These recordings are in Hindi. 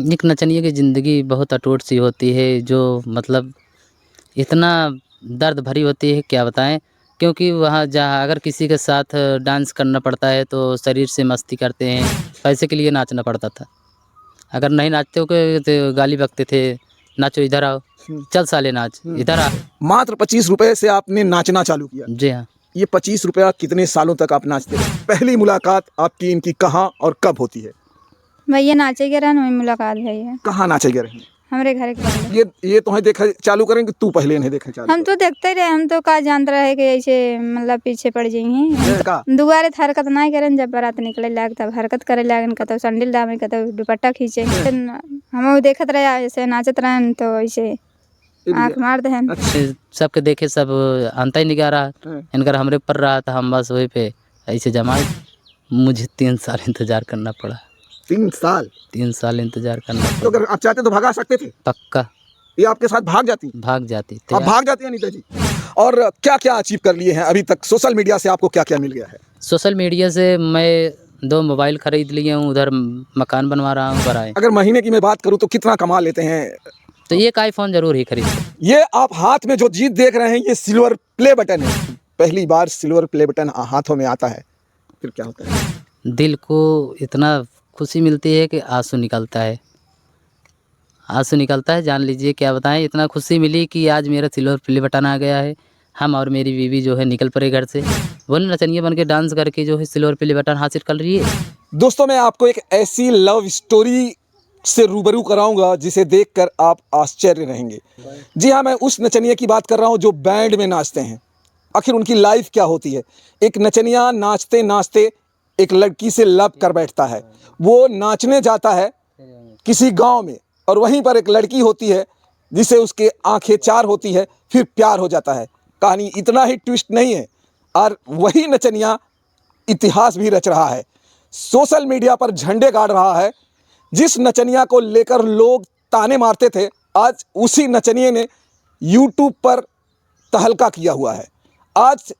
एक नचनिया की ज़िंदगी बहुत अटूट सी होती है, जो मतलब इतना दर्द भरी होती है, क्या बताएँ। क्योंकि वहाँ जहाँ अगर किसी के साथ डांस करना पड़ता है तो शरीर से मस्ती करते हैं, पैसे के लिए नाचना पड़ता था। अगर नहीं नाचते हो के तो गाली बकते थे, नाचो इधर आओ, चल साले नाच, इधर आ। मात्र 25 रुपए से आपने नाचना चालू किया। जी हाँ। ये 25 रुपया कितने सालों तक आप नाचते रहे? पहली मुलाकात आपकी इनकी कहाँ और कब होती है? भैया नाचे के रहन वही मुलाकात भैया कहाँ नाचे गए रहे? हमारे घर के बगल। ये तो है देखा चालू करें कि तू पहले नहीं देखा चालू हम तो देखते ही रहे, हम तो का जानते रहे कि ऐसे मतलब पीछे पड़ जाइए। का? दुआरे हरकत नहीं करें, जब बारात निकले लाग तब हरकत करे लागन, कतो सैंडल दामे, कतो दुपट्टा खींचे। हम देखत रहे ऐसे नाचत रहे तो ऐसे आँख मार दहन। सबके देखे सब अंता ही निगाह रहा, इनकर हमरे पर रहा था, हम बस वही पे ऐसे जमाए। मुझे 3 साल इंतज़ार करना पड़ा। 3 साल? 3 साल इंतज़ार करना तो पड़ा। अगर आप चाहते तो भगा सकते थे? पक्का ये आपके साथ भाग जाती? भाग जाती थे। आप भाग जाती हैं अनीता जी? और क्या क्या अचीव कर लिए हैं अभी तक? सोशल मीडिया से आपको क्या क्या मिल गया है? सोशल मीडिया से मैं 2 मोबाइल ख़रीद लिए हूँ, उधर मकान बनवा रहा हूँ बराए। अगर महीने की मैं बात करूँ तो कितना कमा लेते हैं? तो एक आईफ़ोन ज़रूर ही खरीदते। ये आप हाथ में जो जीत देख रहे हैं ये सिल्वर प्ले बटन है। पहली बार सिल्वर प्ले बटन हाथों में आता है, फिर क्या होता है? दिल को इतना खुशी मिलती है कि आंसू निकलता है। आंसू निकलता है, जान लीजिए क्या बताएँ, इतना खुशी मिली कि आज मेरा सिल्वर प्ले बटन आ गया है। हम और मेरी बीवी जो है निकल पड़े घर से। वो नचनिया बन के डांस करके जो है सिल्वर प्ले बटन हासिल कर रही है। दोस्तों मैं आपको एक ऐसी लव स्टोरी से रूबरू कराऊंगा जिसे देखकर आप आश्चर्य रहेंगे। जी हाँ, मैं उस नचनिया की बात कर रहा हूँ जो बैंड में नाचते हैं। आखिर उनकी लाइफ क्या होती है? एक नचनिया नाचते नाचते एक लड़की से लव कर बैठता है। वो नाचने जाता है किसी गांव में और वहीं पर एक लड़की होती है जिसे उसके आंखें चार होती है, फिर प्यार हो जाता है। कहानी इतना ही ट्विस्ट नहीं है और वही नचनिया इतिहास भी रच रहा है, सोशल मीडिया पर झंडे गाड़ रहा है। जिस नचनिया को लेकर लोग ताने मारते थे, आज उसी नचनिए ने यूट्यूब पर तहलका किया हुआ है। आज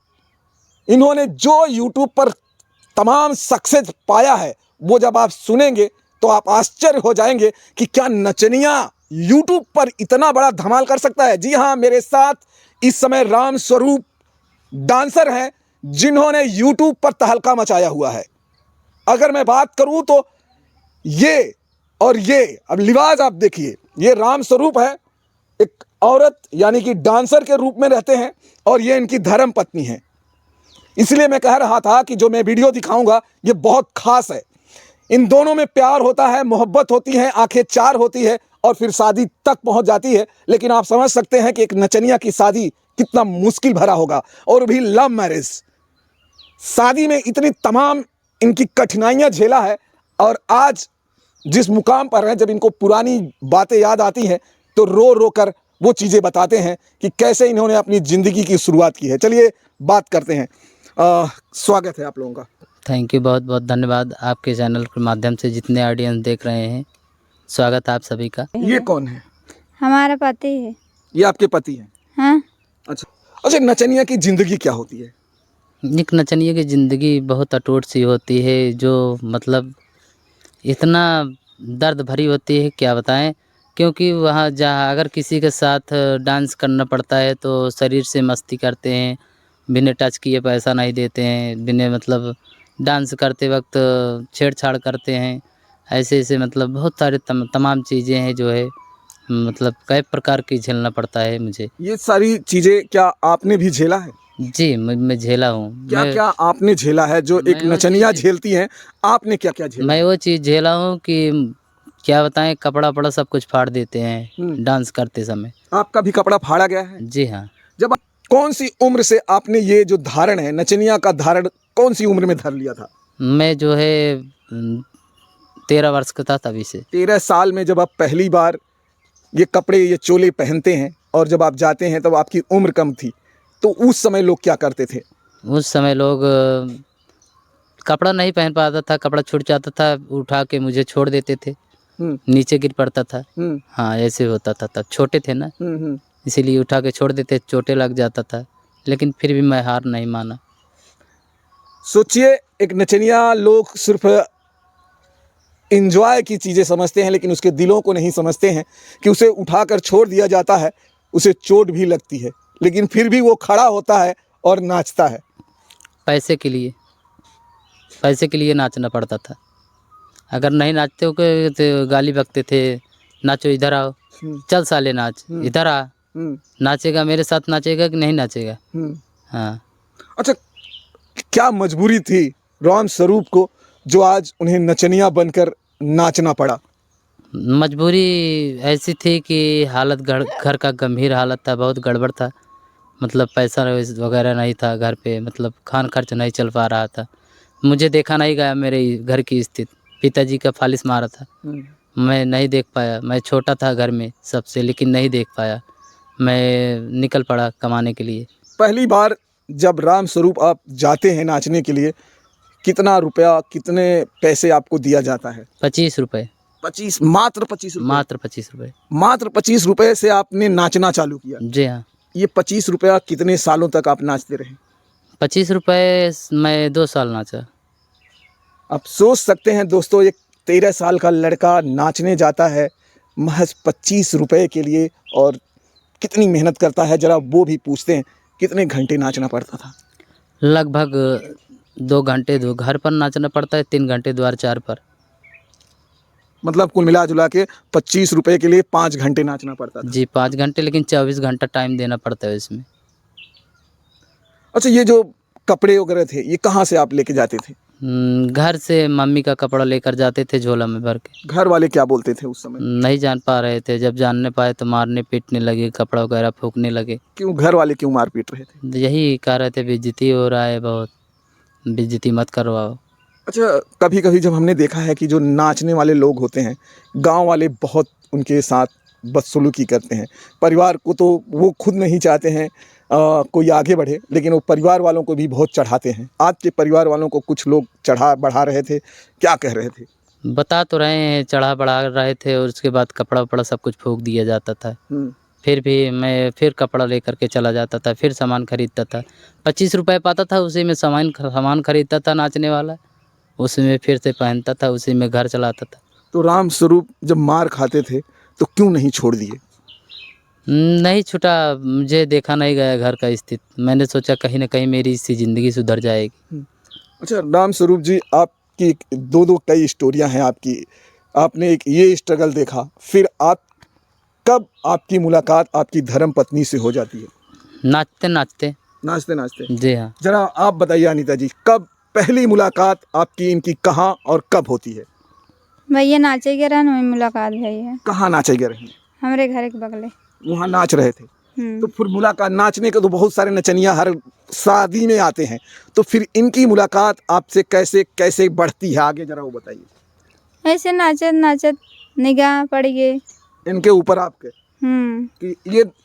इन्होंने जो यूट्यूब पर तमाम सक्सेस पाया है वो जब आप सुनेंगे तो आप आश्चर्य हो जाएंगे कि क्या नचनिया यूट्यूब पर इतना बड़ा धमाल कर सकता है। जी हाँ, मेरे साथ इस समय राम स्वरूप डांसर हैं जिन्होंने यूट्यूब पर तहलका मचाया हुआ है। अगर मैं बात करूं तो ये और ये, अब लिबास आप देखिए, ये राम स्वरूप है, एक औरत यानी कि डांसर के रूप में रहते हैं और ये इनकी धर्म पत्नी है। इसलिए मैं कह रहा था कि जो मैं वीडियो दिखाऊंगा ये बहुत खास है। इन दोनों में प्यार होता है, मोहब्बत होती है, आंखें चार होती है और फिर शादी तक पहुंच जाती है। लेकिन आप समझ सकते हैं कि एक नचनिया की शादी कितना मुश्किल भरा होगा, और भी लव मैरिज। शादी में इतनी तमाम इनकी कठिनाइयां झेला है और आज जिस मुकाम पर हैं, जब इनको पुरानी बातें याद आती हैं तो रो रो कर वो चीज़ें बताते हैं कि कैसे इन्होंने अपनी ज़िंदगी की शुरुआत की है। चलिए बात करते हैं। स्वागत है आप लोगों का। थैंक यू, बहुत बहुत धन्यवाद। आपके चैनल के माध्यम से जितने ऑडियंस देख रहे हैं, स्वागत है आप सभी का। ये कौन है? हमारा पति है। ये आपके पति हैं? हाँ। अच्छा, नचनिया की ज़िंदगी क्या होती है? एक नचनिया की ज़िंदगी बहुत अटूट सी होती है, जो मतलब इतना दर्द भरी होती है, क्या बताएँ। क्योंकि वहाँ जहाँ अगर किसी के साथ डांस करना पड़ता है तो शरीर से मस्ती करते हैं, बिना टच किए पैसा नहीं देते हैं, बिना मतलब डांस करते वक्त छेड़छाड़ करते हैं। ऐसे मतलब बहुत सारे तमाम चीज़ें हैं जो है, मतलब कई प्रकार की झेलना पड़ता है मुझे। ये सारी चीज़ें क्या आपने भी झेला है? जी, मैं झेला हूँ। क्या क्या आपने झेला है जो एक नचनिया झेलती हैं? आपने क्या क्या झेला? मैं वो चीज़ झेला हूँ कि क्या बताएँ, कपड़ा-वपड़ा सब कुछ फाड़ देते हैं डांस करते समय। आपका भी कपड़ा फाड़ा गया है? जी हाँ। जब कौन सी उम्र से आपने ये जो धारण है, नचनिया का धारण कौन सी उम्र में धर लिया था? मैं जो है 13 वर्ष का था तभी से। 13 साल में जब आप पहली बार ये कपड़े, ये चोले पहनते हैं और जब आप जाते हैं तब आपकी उम्र कम थी, तो उस समय लोग क्या करते थे? उस समय लोग कपड़ा नहीं पहन पाता था, कपड़ा छूट जाता था, उठा के मुझे छोड़ देते थे, नीचे गिर पड़ता था। हाँ, ऐसे होता था, तब छोटे थे ना, इसीलिए उठा के छोड़ देते, चोटें लग जाता था, लेकिन फिर भी मैं हार नहीं माना। सोचिए, एक नचनिया लोग सिर्फ एंजॉय की चीज़ें समझते हैं, लेकिन उसके दिलों को नहीं समझते हैं कि उसे उठाकर छोड़ दिया जाता है, उसे चोट भी लगती है, लेकिन फिर भी वो खड़ा होता है और नाचता है। पैसे के लिए नाचना पड़ता था। अगर नहीं नाचते हो के तो गाली बकते थे, नाचो इधर आओ, चल साले नाच, इधर आ, नाचेगा मेरे साथ नाचेगा कि नहीं नाचेगा। हाँ, अच्छा, क्या मजबूरी थी राम स्वरूप को जो आज उन्हें नचनिया बनकर नाचना पड़ा? मजबूरी ऐसी थी कि हालत घर का गंभीर हालत था, बहुत गड़बड़ था। मतलब पैसा वगैरह नहीं था घर पे, मतलब खान खर्च नहीं चल पा रहा था। मुझे देखा नहीं गया मेरे घर की स्थिति, पिताजी का फालिस मारा था, मैं नहीं देख पाया। मैं छोटा था घर में सबसे, लेकिन नहीं देख पाया। मैं निकल पड़ा कमाने के लिए। पहली बार जब राम स्वरूप आप जाते हैं नाचने के लिए, कितना रुपया, कितने पैसे आपको दिया जाता है? 25 रुपये, 25, मात्र 25 रुपये? मात्र 25 रुपये। मात्र 25 रुपये से आपने नाचना चालू किया? जी हाँ। ये 25 रुपया कितने सालों तक आप नाचते रहे? 25 रुपये मैं 2 साल नाचा। आप सोच सकते हैं दोस्तों, एक 13 साल का लड़का नाचने जाता है महज 25 रुपये के लिए, और कितनी मेहनत करता है जरा वो भी पूछते हैं। कितने घंटे नाचना पड़ता था? लगभग 2 घंटे घर पर नाचना पड़ता है, 3 घंटे द्वार 4 पर। मतलब कुल मिला जुला के 25 रुपये के लिए 5 घंटे नाचना पड़ता था? जी 5 घंटे, लेकिन 24 घंटा टाइम देना पड़ता है इसमें। अच्छा, ये जो कपड़े वगैरह थे ये कहाँ से आप लेके जाते थे? घर से मम्मी का कपड़ा लेकर जाते थे झोला में भर के। घर वाले क्या बोलते थे उस समय? नहीं जान पा रहे थे, जब जानने पाए तो मारने पीटने लगे, कपड़ा वगैरह फूंकने लगे। क्यों, घर वाले क्यों मार पीट रहे थे? यही कह रहे थे बेइज्जती हो रहा है बहुत, बेइज्जती मत करवाओ। अच्छा, कभी कभी जब हमने देखा है कि जो नाचने वाले लोग होते हैं, गांव वाले बहुत उनके साथ बदसलूकी करते हैं। परिवार को तो वो खुद नहीं चाहते हैं कोई आगे बढ़े, लेकिन वो परिवार वालों को भी बहुत चढ़ाते हैं। आपके परिवार वालों को कुछ लोग चढ़ा बढ़ा रहे थे, क्या कह रहे थे? बता तो रहे हैं, चढ़ा बढ़ा रहे थे, और उसके बाद कपड़ा वपड़ा सब कुछ फूंक दिया जाता था। फिर भी मैं फिर कपड़ा लेकर के चला जाता था, फिर सामान खरीदता था। 25 रुपये पाता था, उसी में सामान खरीदता था नाचने वाला, उसी में फिर से पहनता था, उसी में घर चलाता था। तो राम स्वरूप जब मार खाते थे तो क्यों नहीं छोड़ दिए? नहीं छूटा, मुझे देखा नहीं गया घर का स्थिति। मैंने सोचा कहीं ना कहीं मेरी इससे ज़िंदगी सुधर जाएगी। अच्छा राम स्वरूप जी, आपकी दो कई स्टोरियां हैं आपकी। आपने एक ये स्ट्रगल देखा, फिर कब आपकी मुलाकात आपकी धर्म पत्नी से हो जाती है? नाचते नाचते। नाचते नाचते? जी हाँ। जरा आप बताइए अनीता जी, कब पहली मुलाकात आपकी इनकी कहाँ और कब होती है? भैया नाचे के रहन वही मुलाकात भई है, कहाँ नाचे गए रहे? हमारे घर के बगले। वहाँ नाच रहे थे तो फिर मुलाकात, नाचने के तो बहुत सारे नचनिया हर शादी में आते हैं, तो फिर इनकी मुलाकात आपसे कैसे कैसे बढ़ती है, आगे जरा वो बताइए। ऐसे नाचत नाचत निगाह पड़ गई इनके ऊपर आपके कि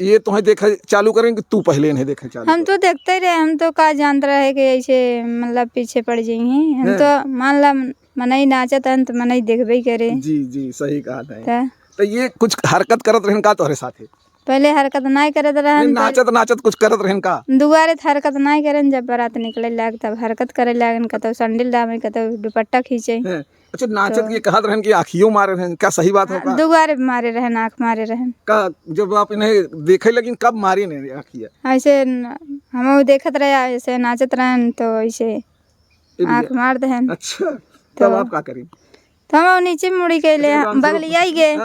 ये तुम्हें देखा चालू करेंगे, तू पहले इन्हें देखा चालू हम तो देखते ही रहे, हम तो का जानते रहे कि ऐसे मतलब पीछे पड़ जाएंगे। हम तो मान ला मनई नाचत हन तो मनई देखबे करे। जी जी, सही कहा था। तो ये कुछ हरकत करत रहन का तोहरे साथे? पहले हरकत नहीं करत रहन, नाचत नाचत कुछ करत रहन का? दुआरे हरकत नहीं करन, जब बारात निकले लाग तब हरकत करे लागन, कतो संडिल दामे, कतो दुपट्टा खींचे। अच्छा, नाचत ये कहत रहन कि आँखियों मारे रहन, क्या सही बात है का? दुआरे मारे रहन, आँख मारे रहन का? जब आप इन्हें देखे, लेकिन कब मारी नहीं आँखिया? ऐसे हम देखत रहे, ऐसे नाचत रहन तो ऐसे आँख मार दहन। अच्छा, तब आप क्या करें? तो हम नीचे मुड़ी के ले बगलिया ही गए,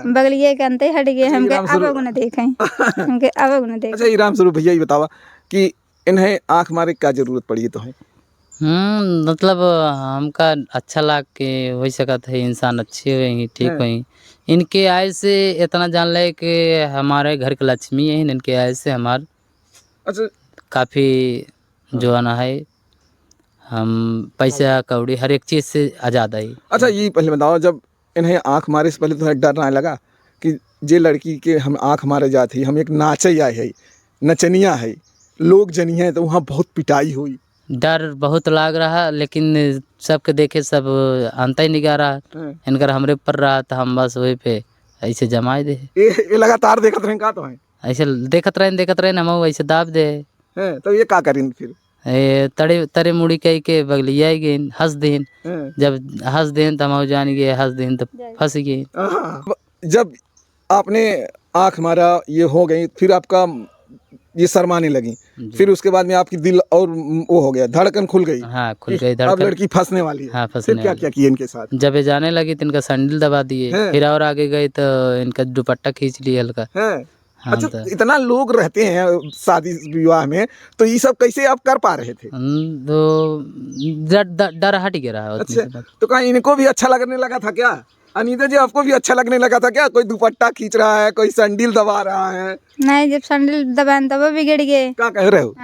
बगलिया के अंते हट गए। हमके अब न देखें, हमके अब न देखें। अच्छा, राम स्वरूप भैया ये बतावा कि इन्हें आँख मारे क्या जरूरत पड़ी तो है? मतलब हमका अच्छा लाग के हो सकत है, इंसान अच्छे हुई, ठीक हुई। इनके आय से इतना जान ले कि हमारे घर के लक्ष्मी है, इनके आय से हमार अच्छा काफ़ी जो आना है, हम पैसा कौड़ी हर एक चीज़ से आज़ाद है। अच्छा, ये पहले बताओ, जब इन्हें आँख मारे से पहले तो डर ना लगा कि जे लड़की के हम आँख मारे जाते, हम एक नाचैया है, नचनिया है, लोग जनी है, तो वहाँ बहुत पिटाई हुई? डर बहुत लाग रहा, लेकिन सबके देखे सब अंत ही निगाह रहा, इनकर हमरे ऊपर रहा, तो हम बस वही पे ऐसे जमाए दे। ये लगातार देखत रहें का तो है? ऐसे देखत रहे हम ऐसे दाब दे। तो ये क्या करें फिर? तड़े तरे मुड़ी कही के बगलिया ही गई हंस देन। हैं? जब हंस देन तो हम जान गए हंस देन तो फंस गए। जब आपने आंख मारा ये हो गई, फिर आपका ये शर्माने लगी, फिर उसके बाद में आपकी दिल और वो हो गया, धड़कन खुल गई। हाँ खुल गई अब धड़कन। लड़की फंसने वाली है। हाँ फिर फंसने क्या वाली। क्या किया इनके साथ? जब ये जाने लगी तो इनका सैंडल दबा दिए। हैं? फिर और आगे गए तो इनका दुपट्टा खींच लिया हल्का। हैं? हाँ अच्छा, तो इतना लोग रहते हैं शादी विवाह में, तो ये सब कैसे आप कर पा रहे थे? तो डर हट गया रहा उतनी अच्छा, सी बात। तो कहीं इनको भी अच्छा लगने लगा था क्या? अनीता जी, आपको भी अच्छा लगने लगा था क्या? कोई दुपट्टा खींच रहा है, कोई सैंडल दबा रहा है? नहीं, जब सैंडल दबान तब वो बिगड़ गए। क्या कह रहे हो?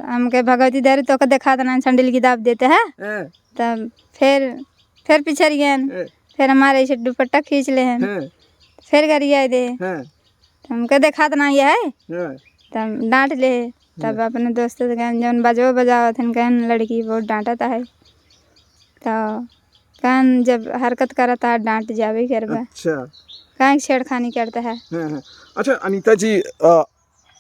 हमके भगवती दर तो दिखा देना सैंडल की दाब देते हैं। हैं? तब फिर पिछड़ गए। हैं? फिर हमारे ऐसे दुपट्टा खींच ले हैं। हैं? फिर गरिया दे हैं? हमके दिखा देना ये है। हैं? तब डांट ले। तब अपने दोस्त से कहन जौन बजो बजावत हन कहन लड़की बहुत डांटता है। तो कहन जब हरकत करता है डांट जावे करवा। अच्छा। कहीं छेड़खानी करता है। हैं? अच्छा अनीता जी,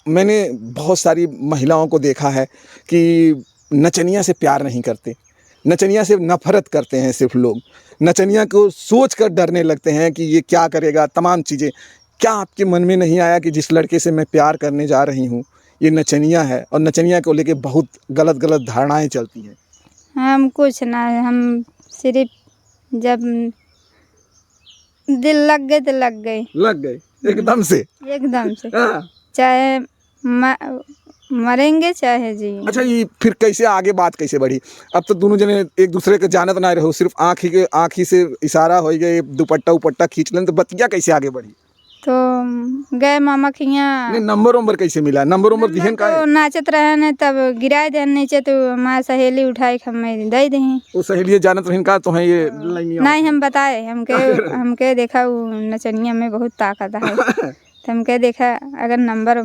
मैंने बहुत सारी महिलाओं को देखा है कि नचनिया से प्यार नहीं करते, नचनिया से नफरत करते हैं सिर्फ लोग, नचनिया को सोच कर डरने लगते हैं कि ये क्या करेगा, तमाम चीज़ें। क्या आपके मन में नहीं आया कि जिस लड़के से मैं प्यार करने जा रही हूँ ये नचनिया है, और नचनिया को लेके बहुत गलत गलत धारणाएं चलती हैं? हम कुछ ना, हम सिर्फ जब दिल लग गए तो लग गए लग गए एकदम से? एकदम से। हाँ। चाहे मरेंगे चाहे जी। अच्छा, ये फिर कैसे आगे बात कैसे बढ़ी? अब तो दोनों जने एक दूसरे के जानत ना रहो, सिर्फ आँख ही से इशारा हो गए, दुपट्टा उपट्टा खींच लें, तो बतिया कैसे आगे बढ़ी? तो गए मामा के यहाँ। नहीं, नंबर कैसे मिला? नंबर दिहन का तो है? नाचत रहे न तब गिराए दे नीचे, तो हमारी सहेली उठाई हमें दे दी। वो सहेली जानत रहन का तो है ये लाइनिया? नहीं, हम बताए हमके देखा वो नचनिया में बहुत ताकत है। तो हमके देखा अगर नंबर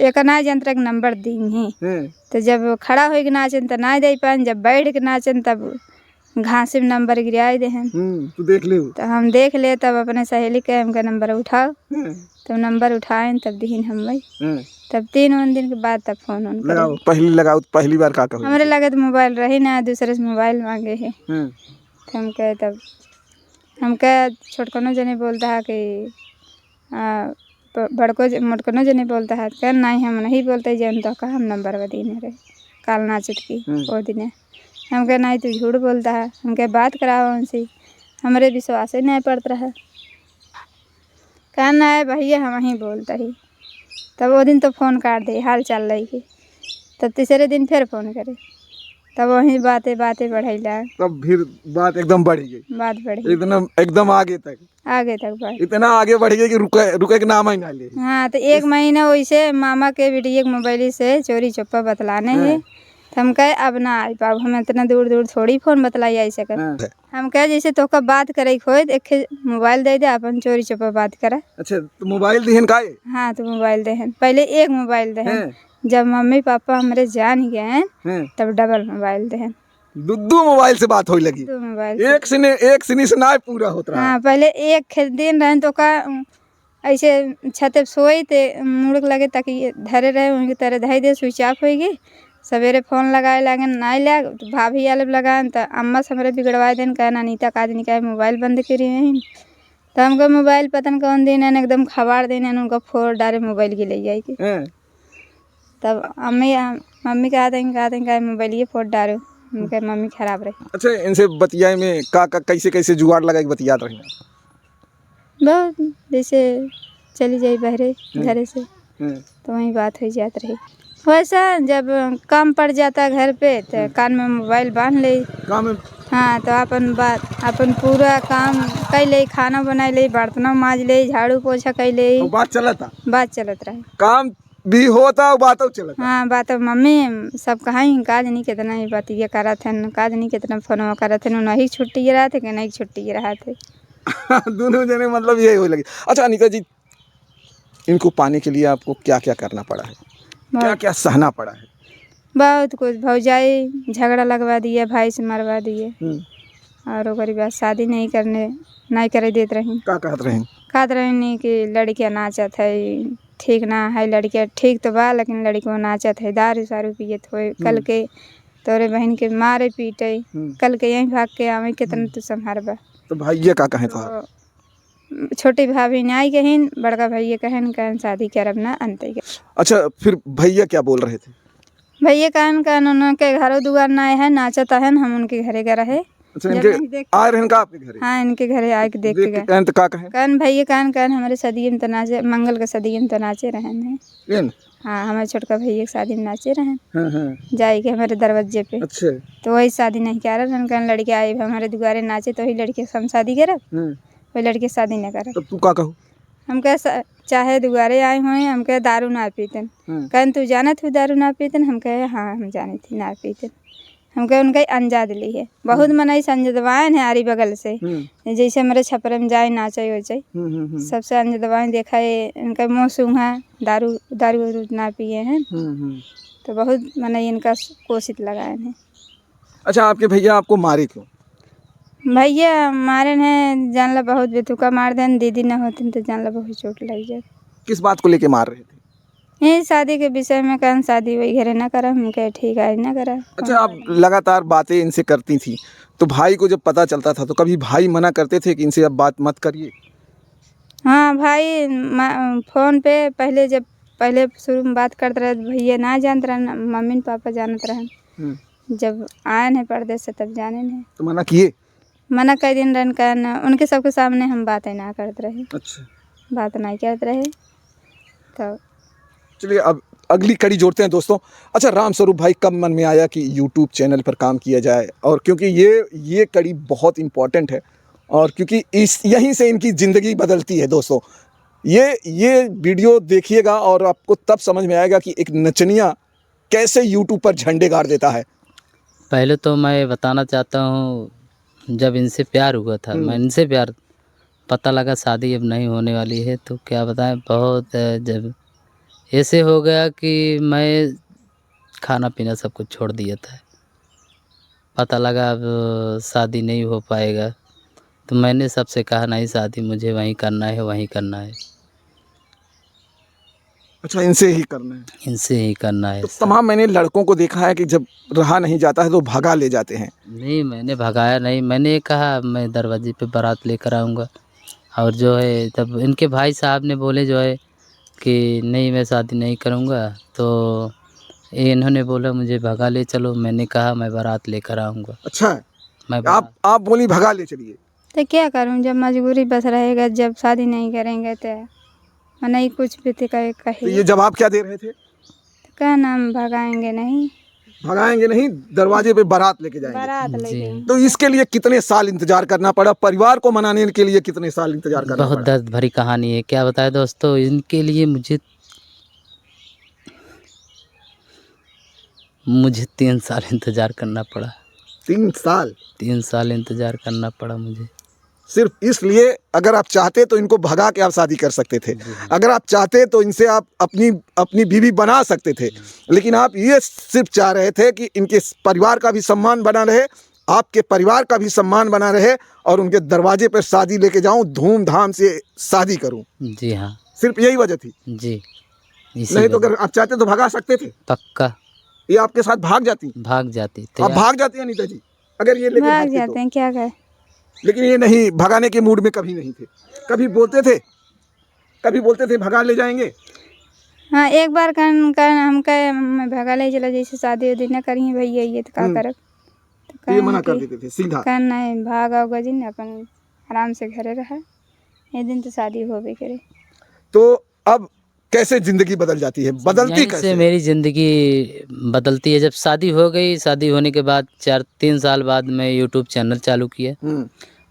एक ना जंत्र के नंबर दी हैं? तो जब खड़ा हो के नाचन तो ना दे पान, जब बैठ के नाचन तब घास में नंबर गिराए दे हैं। तू देख ले। तो हम देख ले तब अपने सहेली के हमका नंबर उठाओ। हैं? तब नंबर उठाए तब दीन हम भाई। हैं? तब 3 दिन के बाद तब फोन लगाओ, लगाओ पहली बार का कहो? हमारे लगे तो मोबाइल रही ना, दूसरे से मोबाइल मांगे है। हैं? तो हम कहे तब हमका छोटकनो जने बोलता है कि बड़को मोटकनो जने बोलता है। कह नहीं, हम नहीं बोलते जन तो कहा हम नंबर दीने रहे काल नाचत की वो दिन। हम कह नहीं, तू झूठ बोलता है। हम कह बात कराओ उनसे, हमारे विश्वास ही नहीं पड़ता है। कहना है भैया हम ही बोलता ही। तब वो दिन तो फ़ोन काट दे हाल चाल रही के। तब तीसरे दिन फिर फ़ोन करे, तब वही बातें बढ़ैला। तब फिर बात एकदम बढ़ गई, बात बढ़ी एकदम आगे तक बढ़। इतना आगे बढ़ गई कि रुके के नाम ही ना ले। हाँ, तो 1 महीना वैसे मामा के बेटिया के मोबाइल से चोरी चुप्पा बतलाने है। तो हम कहे अब ना आई पाब, हम इतना दूर थोड़ी फ़ोन बतलाई आई सकर। हम कहे जैसे तो का बात करे खोद एक मोबाइल दे दे अपन चोरी चुप्पा बात करा। अच्छा, तो मोबाइल दिहन का है? हाँ, तो मोबाइल देहन पहले एक मोबाइल देहन, जब मम्मी पापा हमारे जान गए तब डबल मोबाइल देहन। दो मोबाइल से बात होई लगी? 2 मोबाइल एक सिनी से ना पूरा होता रहा। हाँ, पहले एक दिन रहन तो का ऐसे छत पे सोई ते मुड़ लगे ताकि धरे रहे उनकी तरह धई दे, स्विच ऑफ हो गई। सवेरे फ़ोन लगाए लागे नहीं लग तो भाभी आले लगाए तो अम्मा से हमारे बिगड़वाए दिन कहना अनीता का दिन का मोबाइल बंद करी है। तो हमको मोबाइल पतन कौन दिन है एकदम खबार दिन है उनका फोड़ डारे मोबाइल के ले जाए। तब मम्मी कहते मोबाइल ये फोड़ डारो, उनके मम्मी खराब रही। अच्छा, इनसे बतियाए में का कैसे जुगाड़ लगा के बतिया रही? बहुत जैसे चली जाई बहरे घर से तो वही बात हो जात रही। वैसा जब काम पड़ जाता घर पे तो कान में मोबाइल बांध ले काम में। हाँ, तो अपन पूरा काम कर ले, खाना बना ले, बर्तनों माज ले, झाड़ू पोछा कर ले। बात चलत रहे, काम भी होता बात चलता। हाँ, बात मम्मी सब कहीं काज नहीं कितना ही बात ये करा थे, काज नहीं कितना फोन करा थे, नहीं छुट्टी रहा थे कि नहीं छुट्टी रहा थे। दोनों जने मतलब यही हो लगी। अच्छा अनीता जी, इनको पाने के लिए आपको क्या क्या करना पड़ा है, क्या क्या सहना पड़ा है? बहुत कुछ, भौजाई झगड़ा लगवा दिए, भाई से मरवा दिए, और ओकरी बाद शादी नहीं करे देते रही। क्या कहत रहे? कहते रहे नहीं कि लड़कियाँ नाचत है ठीक ना है, लड़किया ठीक तो बा लेकिन लड़को नाचत है, दारू सारू पियत होए, कल के तोरे बहन के मारे पीटे, कल के यहीं भाग के आवे, कितना तू संभारबा। तो भैया का कहे था? तो छोटी भाभी ने आई कहिन, बड़का भैया कहन शादी करब ना अंते के। अच्छा, फिर भैया क्या बोल रहे थे? भैया कहन उनके घरों दुआर ना आए हैं, नाचत है, हम उनके घरे गए रहे। अच्छा, इनके आ रहे हैं का आपके घरे? हाँ, इनके घरे आके देख के गए। कहन तो का कहे? कहन भैया कहन हमारे शादी में तो नाचे, मंगल के शादी में तो नाचे रहन है। हाँ, हमारे छोटका भैया के शादी में नाचे रहन। हाँ। जाए के हमारे दरवाजे पे। अच्छा। तो वही शादी नहीं कर रहे, कहन लड़के आए हमारे दुआरे नाचे तो वही लड़के से हम शादी करब, वही लड़के शादी न करब। तब तू का कहू? हम कह चाहे दुआरे आए हुए, हम कहे दारू ना पीतन। कहन तू जानत हो दारू ना पीतन? हम कहे हाँ हम जानी थी ना पीतन। हम कहे उनका अंजाद ली है, बहुत मनाई संजदवाएन है आरी बगल से, जैसे हमारे छपरे में जाए नाचे हो जाए, सबसे अंजदवाएन देखा है। इनका मुँह सूंघा, दारू दारू ना पिए हैं, तो बहुत मनाई इनका कोशिश लगाए हैं। अच्छा, आपके भैया आपको मारे क्यों? भैया मारे हैं जानला बहुत बेतुका मार देन, दीदी न होती तो जानला बहुत चोट लग जाए। किस बात को लेके मार रहे थे? यही शादी के विषय में, कहन शादी वही घरे ना करा, हम कहे ठीक है ना करा। अच्छा, आप लगातार बातें इनसे करती थी, तो भाई को जब पता चलता था तो कभी भाई मना करते थे कि इनसे अब बात मत करिए? हाँ, भाई फोन पे पहले शुरू में बात करते रहे, भैया ना जानते रहे, मम्मी पापा जानते रहे, जब आए हैं परदेश से तब जाने हैं। तो मना किए? मना कई दिन रन करना, उनके सबके सामने हम बातें ना करते रहे। अच्छा, बात नहीं करते रहे। तो चलिए अब अगली कड़ी जोड़ते हैं दोस्तों। अच्छा, राम स्वरूप भाई कब मन में आया कि यूट्यूब चैनल पर काम किया जाए? और क्योंकि ये कड़ी बहुत इम्पॉर्टेंट है, और क्योंकि यहीं से इनकी ज़िंदगी बदलती है दोस्तों। ये वीडियो देखिएगा और आपको तब समझ में आएगा कि एक नचनिया कैसे यूट्यूब पर झंडे गाड़ देता है। पहले तो मैं बताना चाहता हूँ, जब इनसे प्यार हुआ था, मैं इनसे प्यार पता लगा शादी अब नहीं होने वाली है, तो क्या बताएं, बहुत जब ऐसे हो गया कि मैं खाना पीना सब कुछ छोड़ दिया था। पता लगा अब शादी नहीं हो पाएगा, तो मैंने सबसे कहा नहीं, शादी मुझे वहीं करना है, वहीं करना है। अच्छा, इनसे ही करना है? इनसे ही करना है। तो तमाम मैंने लड़कों को देखा है कि जब रहा नहीं जाता है तो भगा ले जाते हैं। नहीं, मैंने भगाया नहीं, मैंने कहा मैं दरवाजे पे बारात लेकर आऊँगा, और जो है तब इनके भाई साहब ने बोले जो है कि नहीं मैं शादी नहीं करूँगा, तो इन्होंने बोला मुझे भगा ले चलो, मैंने कहा मैं बारात लेकर आऊँगा। अच्छा, मैं आप बोली भगा ले चलिए? तो क्या करूं, जब मजबूरी बस रहेगा, जब शादी नहीं करेंगे तो नहीं कुछ भी कहे। तो ये जवाब क्या दे रहे थे? तो क्या नाम, भगाएंगे नहीं, दरवाजे पे बारात लेके जाएंगे। बारात लेके। तो इसके लिए कितने साल इंतजार करना पड़ा? परिवार को मनाने के लिए कितने साल इंतजार करना बहुत पड़ा? दर्द भरी कहानी है, क्या बताएं दोस्तों। इनके लिए मुझे 3 साल इंतजार करना पड़ा। 3 साल? 3 साल इंतजार करना पड़ा मुझे, सिर्फ इसलिए। अगर आप चाहते तो इनको भगा के आप शादी कर सकते थे, अगर आप चाहते तो इनसे आप अपनी बीवी बना सकते थे, लेकिन आप ये सिर्फ चाह रहे थे कि इनके परिवार का भी सम्मान बना रहे, आपके परिवार का भी सम्मान बना रहे, और उनके दरवाजे पर शादी लेके जाऊं, धूमधाम से शादी करूं। जी हाँ, सिर्फ यही वजह थी? जी। नहीं तो अगर आप चाहते तो भगा सकते थे? पक्का। ये आपके साथ भाग जाती? आप भाग जाती हैं अनीता जी, अगर ये लेके भाग जाते हैं, क्या करें। लेकिन ये नहीं, भगाने के मूड में कभी नहीं थे? कभी बोलते थे भगा ले जाएंगे? हाँ, एक बार हम कहे मैं भगा ले चला, जैसे शादी उदी न करी भैया ये तो क्या करब, तो ये मना कर देते थे सीधा? कहना नहीं, भाग आओ गजी न, अपन आराम से घरे रहा, एक दिन तो शादी हो भी करे। तो अब कैसे ज़िंदगी बदल जाती है? बदलती कैसे? से मेरी ज़िंदगी बदलती है, जब शादी हो गई, शादी होने के बाद 3 साल बाद मैं यूट्यूब चैनल चालू किया,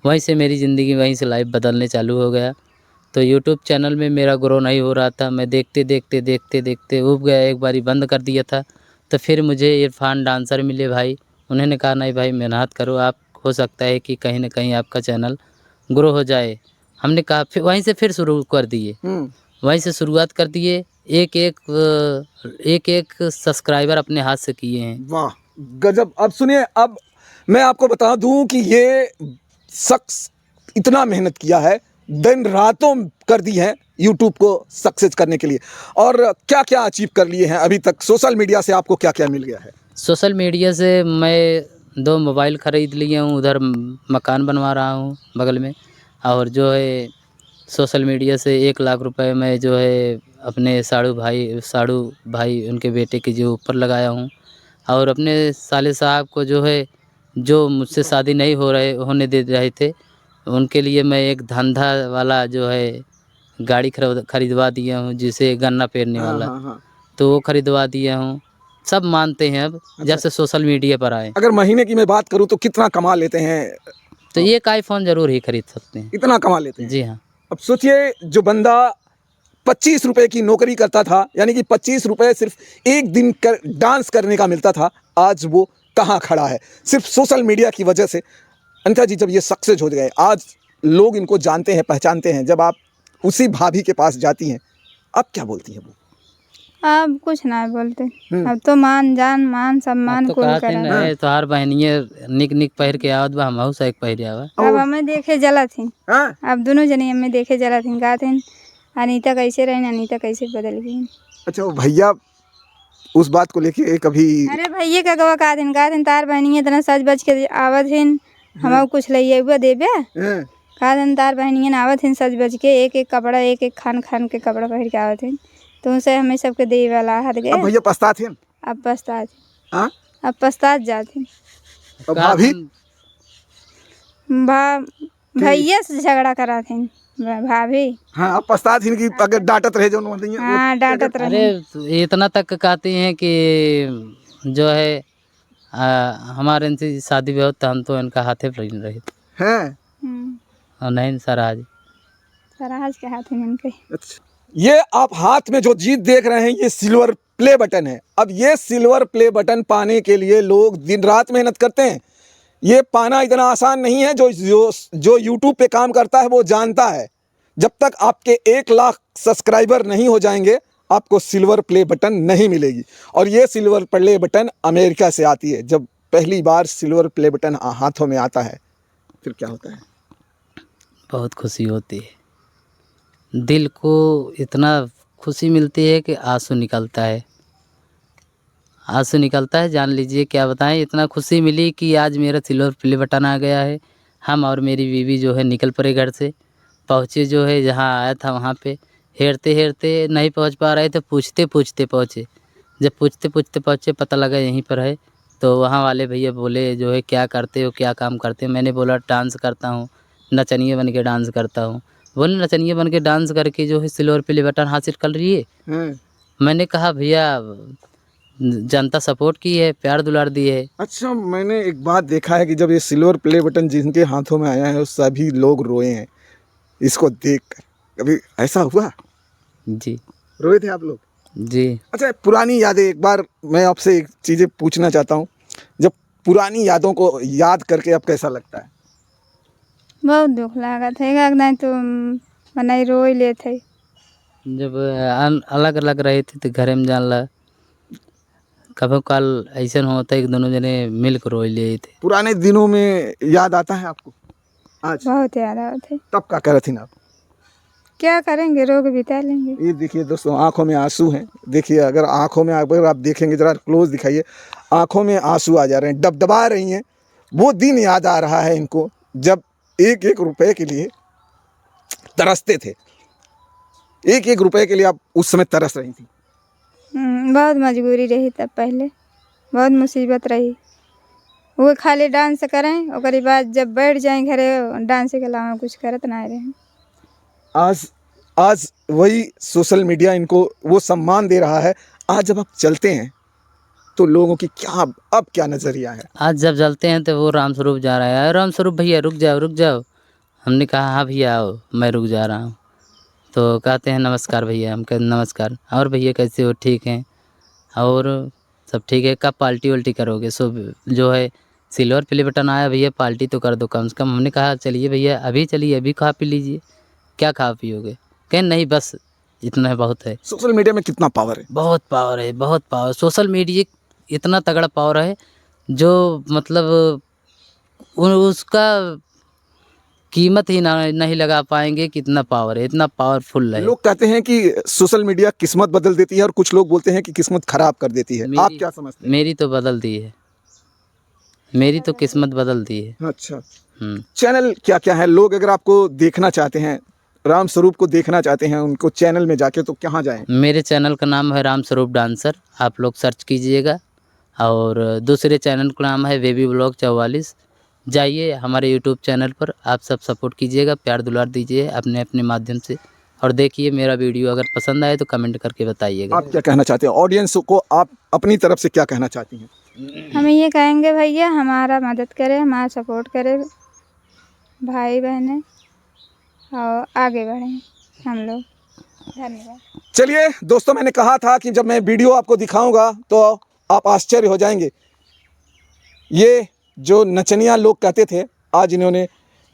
वहीं से मेरी ज़िंदगी, वहीं से लाइफ बदलने चालू हो गया। तो यूट्यूब चैनल में मेरा ग्रो नहीं हो रहा था, मैं देखते देखते ऊब गया, एक बारी बंद कर दिया था। तो फिर मुझे इरफान डांसर मिले भाई, उन्होंने कहा नहीं भाई मेहनत करो, आप हो सकता है कि कहीं ना कहीं आपका चैनल ग्रो हो जाए। हमने कहा, फिर वहीं से फिर शुरू कर दिए, वहीं से शुरुआत कर दिए, एक एक सब्सक्राइबर अपने हाथ से किए हैं। वाह गजब। अब सुनिए, अब मैं आपको बता दूं कि ये शख्स इतना मेहनत किया है, दिन रातों कर दी हैं यूट्यूब को सक्सेस करने के लिए, और क्या क्या अचीव कर लिए हैं अभी तक? सोशल मीडिया से आपको क्या क्या मिल गया है? सोशल मीडिया से मैं 2 मोबाइल ख़रीद लिए हूँ, उधर मकान बनवा रहा हूँ बगल में। और जो है सोशल मीडिया से 1 लाख रुपए मैं जो है अपने साड़ू भाई उनके बेटे के जो ऊपर लगाया हूँ। और अपने साले साहब को जो है, जो मुझसे शादी नहीं होने दे रहे थे, उनके लिए मैं एक धंधा वाला जो है गाड़ी खरीदवा दिया हूँ, जिसे गन्ना पेरने हाँ वाला, हाँ हाँ। तो वो खरीदवा दिया हूँ। सब मानते हैं अब, जब से सोशल मीडिया पर आए। अगर महीने की मैं बात करूं तो कितना कमा लेते हैं? तो एक आईफ़ोन ज़रूर ही खरीद सकते हैं। इतना कमा लेते हैं? जी हाँ। अब सोचिए, जो बंदा 25 रुपए की नौकरी करता था, यानी कि 25 रुपए सिर्फ एक दिन डांस करने का मिलता था, आज वो कहाँ खड़ा है? सिर्फ सोशल मीडिया की वजह से। अनिता जी, जब ये सक्सेस हो गए, आज लोग इनको जानते हैं, पहचानते हैं, जब आप उसी भाभी के पास जाती हैं, अब क्या बोलती हैं वो? अब कुछ ना बोलते, अब तो मान सम्मान तो कुल कहा करा। है तोहार बहनिये निक निक पहिर के आवत बा, हमहू से पहिर आवा। अब हमें देखे जला थी, हाँ? अब दोनों जने हमें देखे जला थी, कहा थे अनीता कैसे रही, अनीता कैसे बदल गई। अच्छा, वो भैया उस बात को लेके कभी? अरे भैया का गवा कहा थे तार बहनी इतना सज बज के आवत हिन, हम कुछ लइए हुआ देबे। हाँ। कहा थे तार बहनी आवत हिन सज बज के, एक एक कपड़ा, एक एक खान खान के कपड़ा पहिर के आवत हिन, तो उनसे हमें सबके दे वाला हट गए। अब भैया पछता थे? अब पछता, हाँ? अब पछतात जाते। अब भाभी? भैया से झगड़ा करा थे भाभी। हाँ, अब पछता थी कि अगर डांटत रहे जो हाँ, डांटत रहे। अरे तो इतना तक कहती हैं कि जो है हमारे इनसे शादी भी होता, हम तो इनका हाथे पर रहे थे। हैं? और नहीं सराज के हाथ में इनके। अच्छा, ये आप हाथ में जो जीत देख रहे हैं, ये सिल्वर प्ले बटन है। अब ये सिल्वर प्ले बटन पाने के लिए लोग दिन रात मेहनत करते हैं। ये पाना इतना आसान नहीं है। जो यूट्यूब पे काम करता है वो जानता है, जब तक आपके 1 लाख सब्सक्राइबर नहीं हो जाएंगे, आपको सिल्वर प्ले बटन नहीं मिलेगी। और ये सिल्वर प्ले बटन अमेरिका से आती है। जब पहली बार सिल्वर प्ले बटन हाथों में आता है, फिर क्या होता है? बहुत खुशी होती है, दिल को इतना खुशी मिलती है कि आंसू निकलता है, आंसू निकलता है। जान लीजिए क्या बताएं, इतना खुशी मिली कि आज मेरा सिल्वर प्ले बटन आ गया है। हम और मेरी बीवी जो है निकल पड़े घर से, पहुँचे जो है जहाँ आया था वहाँ पे। हेरते हेरते नहीं पहुँच पा रहे थे, पूछते पूछते पहुँचे। जब पूछते पूछते पहुँचे, पता लगा यहीं पर है, तो वहाँ वाले भैया बोले जो है क्या करते हो, क्या काम करते हो? मैंने बोला डांस करता हूँ, नचनिया बन के डांस करता हूँ। बोले नचनिया बन के डांस करके जो है सिल्वर प्ले बटन हासिल कर रही है। मैंने कहा भैया जनता सपोर्ट की है, प्यार दुलार दी है। अच्छा, मैंने एक बात देखा है कि जब ये सिल्वर प्ले बटन जिनके हाथों में आया है, सभी लोग रोए हैं इसको देखकर। कभी ऐसा हुआ? जी। रोए थे आप लोग? जी। अच्छा, पुरानी यादें, एक बार मैं आपसे एक चीज़ें पूछना चाहता हूँ। जब पुरानी यादों को याद करके अब कैसा लगता है? बहुत दुख लगा था, नहीं तो मनाई रोई ले थे। जब अलग अलग रहे थे तो घरे में जानला कभी काल ऐसा होता है कि दोनों जने मिल कर रोई ले थे। पुराने दिनों में याद आता है आपको आज? बहुत याद आते। तब क्या कर रहे थे आप? क्या करेंगे, रोग बिता लेंगे। ये देखिए दोस्तों, आंखों में आंसू हैं। देखिए, अगर आंखों में अगर आप देखेंगे, जरा क्लोज दिखाइए, आंखों में आंसू आ जा रहे हैं, डबडबा रही हैं। वो दिन याद आ रहा है इनको, जब 1-1 रुपए के लिए तरसते थे। 1-1 रुपए के लिए आप उस समय तरस रही थी। बहुत मजबूरी रही तब, पहले बहुत मुसीबत रही। वो खाली डांस करें, और बाद जब बैठ जाएं घरे, डांस के अलावा कुछ करत ना रहे। आज वही सोशल मीडिया इनको वो सम्मान दे रहा है। आज जब आप चलते हैं तो लोगों की क्या नज़रिया है? आज जब चलते हैं तो वो राम स्वरूप जा रहा है, राम स्वरूप भैया रुक जाओ रुक जाओ। हमने कहा हाँ भैया आओ, मैं रुक जा रहा हूँ। तो कहते हैं नमस्कार भैया, हम कहते नमस्कार। और भैया कैसे हो? ठीक हैं। और सब ठीक है, कब पार्टी वाल्टी करोगे? सो जो है सिल्वर प्ले बटन आया भैया, पार्टी तो कर दो कम से कम। हमने कहा चलिए भैया, अभी चलिए, अभी खा पी लीजिए। क्या खा पियोगे? कहें नहीं बस इतना बहुत है। सोशल मीडिया में कितना पावर है? बहुत पावर है, बहुत पावर। सोशल मीडिया इतना तगड़ा पावर है जो मतलब उसका कीमत ही ना नहीं लगा पाएंगे कितना पावर है, इतना पावरफुल है। लोग कहते हैं कि सोशल मीडिया किस्मत बदल देती है और कुछ लोग बोलते हैं कि किस्मत खराब कर देती है। आप क्या समझते हैं? मेरी तो बदल दी है, मेरी तो किस्मत बदल दी है। अच्छा, चैनल क्या क्या है? लोग अगर आपको देखना चाहते हैं, राम स्वरूप को देखना चाहते हैं, उनको चैनल में जाके तो कहाँ जाएं? मेरे चैनल का नाम है राम स्वरूप डांसर, आप लोग सर्च कीजिएगा। और दूसरे चैनल का नाम है बेबी ब्लॉग 44। जाइए हमारे यूट्यूब चैनल पर, आप सब सपोर्ट कीजिएगा, प्यार दुलार दीजिए अपने अपने माध्यम से। और देखिए मेरा वीडियो अगर पसंद आए तो कमेंट करके बताइएगा। आप क्या कहना चाहते हैं? ऑडियंस को आप अपनी तरफ से क्या कहना चाहती हैं? हम ये कहेंगे भैया हमारा मदद करे, हमारा सपोर्ट करे, भाई बहनें, और आगे बढ़ें हम लोग। धन्यवाद। चलिए दोस्तों, मैंने कहा था कि जब मैं वीडियो आपको दिखाऊंगा तो आप आश्चर्य हो जाएंगे। ये जो नचनिया लोग कहते थे, आज इन्होंने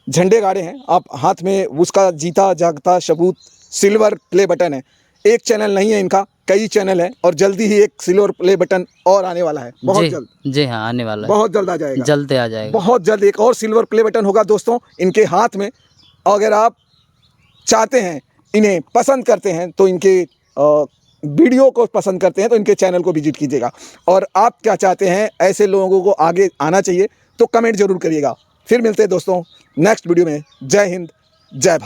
झंडे गाड़े हैं। आप हाथ में उसका जीता जागता सबूत सिल्वर प्ले बटन है। एक चैनल नहीं है इनका, कई चैनल है और जल्दी ही एक सिल्वर प्ले बटन और आने वाला है, बहुत जल्द। जी हाँ, आने वाला है, बहुत जल्द आ जाएगा, जल्द आ जाएगा। बहुत जल्द एक और सिल्वर प्ले बटन होगा दोस्तों इनके हाथ में। अगर आप चाहते हैं, इन्हें पसंद करते हैं, तो इनके वीडियो को पसंद करते हैं तो इनके चैनल को विजिट कीजिएगा। और आप क्या चाहते हैं, ऐसे लोगों को आगे आना चाहिए तो कमेंट जरूर करिएगा। फिर मिलते हैं दोस्तों नेक्स्ट वीडियो में। जय हिंद, जय भारत।